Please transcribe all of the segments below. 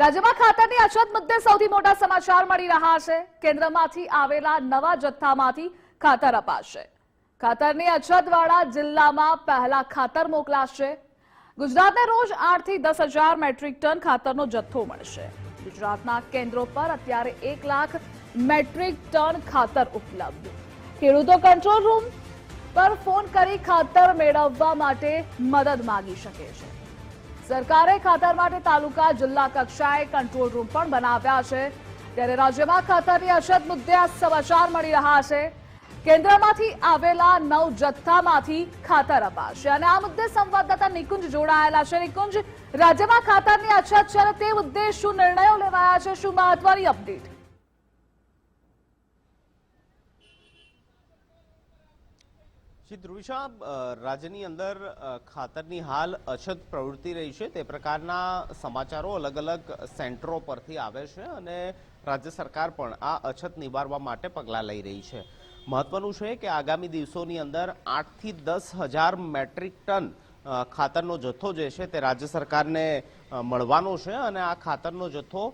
રાજ્યમાં ખાતરની અછત મુદ્દે સૌથી મોટા સમાચાર મળી રહ્યા છે। કેન્દ્રમાંથી આવેલા નવા જથ્થામાંથી ખાતર અપાશે। ખાતરની અછતવાળા જિલ્લામાં પહેલા ખાતર મોકલાશે। ગુજરાતને રોજ 8 થી 10,000 મેટ્રિક ટન ખાતરનો જથ્થો મળશે। ગુજરાતના કેન્દ્રો પર અત્યારે 1 લાખ મેટ્રિક ટન ખાતર ઉપલબ્ધ। ખેડૂતો કંટ્રોલ રૂમ પર ફોન કરી ખાતર મેળવવા માટે મદદ માંગી શકે છે। સરકારે ખાતર માટે તાલુકા જિલ્લા કક્ષાએ કંટ્રોલ રૂમ પણ બનાવ્યા છે। ત્યારે રાજ્યમાં ખાતરની અછત મુદ્દે આ સમાચાર મળી રહ્યા છે। કેન્દ્રમાંથી આવેલા 9 જથ્થામાંથી ખાતર અપાશે અને આ મુદ્દે સંવાદદાતા નિકુંજ જોડાયેલા છે। નિકુંજ, રાજ્યમાં ખાતરની અછત છે અને તે મુદ્દે શું નિર્ણયો લેવાયા છે, શું મહત્વની અપડેટ? ધ્રુવિશા, રાજ્યની અંદર ખાતરની હાલ અછત પ્રવૃત્તિ રહી છે તે પ્રકારના સમાચારો અલગ અલગ સેન્ટરો પરથી આવે છે અને રાજ્ય સરકાર પણ આ અછત નિવારવા માટે પગલાં લઈ રહી છે। મહત્વનું છે કે આગામી દિવસોની અંદર 8 થી 10,000 મેટ્રિક ટન ખાતરનો જથ્થો જે છે તે રાજ્ય સરકારને મળવાનો છે અને આ ખાતરનો જથ્થો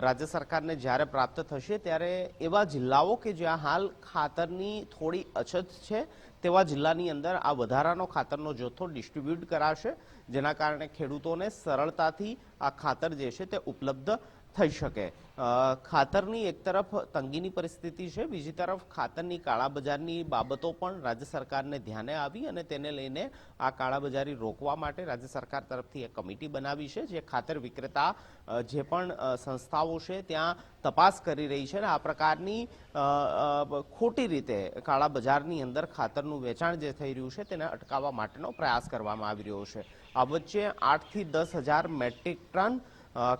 રાજ્ય સરકારને જ્યારે પ્રાપ્ત થશે ત્યારે એવા જિલ્લાઓ કે જ્યાં હાલ ખાતરની થોડી અછત છે તેવા જિલ્લાની અંદર આ વધારાનો ખાતરનો જથ્થો ડિસ્ટ્રીબ્યુટ કરાશે, જેના કારણે ખેડૂતોને સરળતાથી આ ખાતર જે છે તે ઉપલબ્ધ થઈ શકે। ખાતરની એક તરફ તંગીની પરિસ્થિતિ છે, બીજી તરફ ખાતરની કાળાબજારની બાબતો પણ રાજ્ય સરકારને ધ્યાને આવી અને તેને લઈને આ કાળાબજારી રોકવા માટે રાજ્ય સરકાર તરફથી એક કમિટી બનાવી છે, જે ખાતર વિક્રેતા જે પણ સંસ્થાઓ છે ત્યાં તપાસ કરી રહી છે અને આ પ્રકારની ખોટી રીતે કાળાબજારની અંદર ખાતરનું વેચાણ જે થઈ રહ્યું છે તેને અટકાવવા માટેનો પ્રયાસ કરવામાં આવી રહ્યો છે। આ વચ્ચે 8 થી 10,000 મેટ્રિક ટન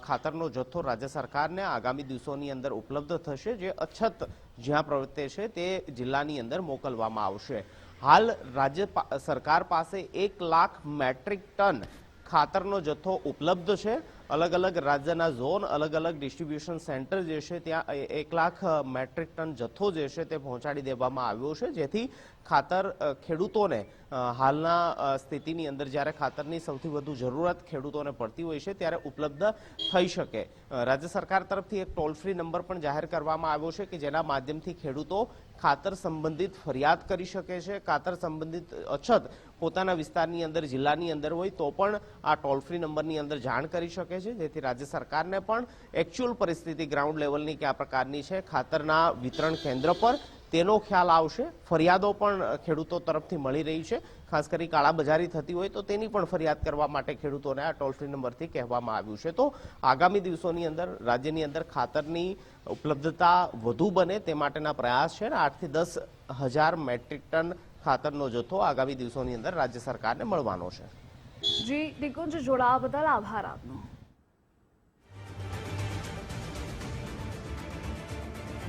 ખાતરનો જથ્થો રાજ્ય સરકારને આગામી દિવસોની અંદર ઉપલબ્ધ થશે, જે અછત જ્યાં પ્રવર્તે છે તે જિલ્લાની અંદર મોકલવામાં આવશે। હાલ રાજ્ય સરકાર પાસે 1 લાખ મેટ્રિક ટન ખાતરનો જથ્થો ઉપલબ્ધ છે। અલગ અલગ રાજ્યના ઝોન, અલગ અલગ ડિસ્ટ્રીબ્યુશન સેન્ટર જે છે ત્યાં 1 લાખ મેટ્રિક ટન જથ્થો જે છે તે પહોંચાડી દેવામાં આવ્યો છે, જેથી ખાતર ખેડૂતોને હાલના સ્થિતિની અંદર જ્યારે ખાતરની સૌથી વધુ જરૂરત ખેડૂતોને પડતી હોય છે ત્યારે ઉપલબ્ધ થઈ શકે। રાજ્ય સરકાર તરફથી એક ટોલ ફ્રી નંબર પણ જાહેર કરવામાં આવ્યો છે કે જેના માધ્યમથી ખેડૂતો ખાતર સંબંધિત ફરિયાદ કરી શકે છે। ખાતર સંબંધિત અછત પોતાના વિસ્તારની અંદર, જિલ્લાની અંદર હોય તો પણ આ ટોલ ફ્રી નંબરની અંદર જાણ કરી શકે છે, જેથી રાજ્ય સરકારને પણ એકચ્યુઅલ પરિસ્થિતિ ગ્રાઉન્ડ લેવલની કયા પ્રકારની છે ખાતરના વિતરણ કેન્દ્ર પર તેનો ખ્યાલ આવશે। ફરિયાદો પણ ખેડૂતો તરફથી મળી રહી છે, ખાસ કરી કાળાબજારી થતી હોય તો તેની પણ ફરિયાદ કરવા માટે ખેડૂતોને આ ટોલ ફ્રી નંબરથી કહેવામાં આવ્યું છે। તો આગામી દિવસોની અંદર રાજ્યની અંદર ખાતરની ઉપલબ્ધતા વધુ બને તે માટેના પ્રયાસ છે અને 8 થી 10,000 મેટ્રિક ટન ખાતરનો જથ્થો આગામી દિવસોની અંદર રાજ્ય સરકારને મળવાનો છે। જી નિકુંજ, જોડાવા બદલ આભાર આપનો।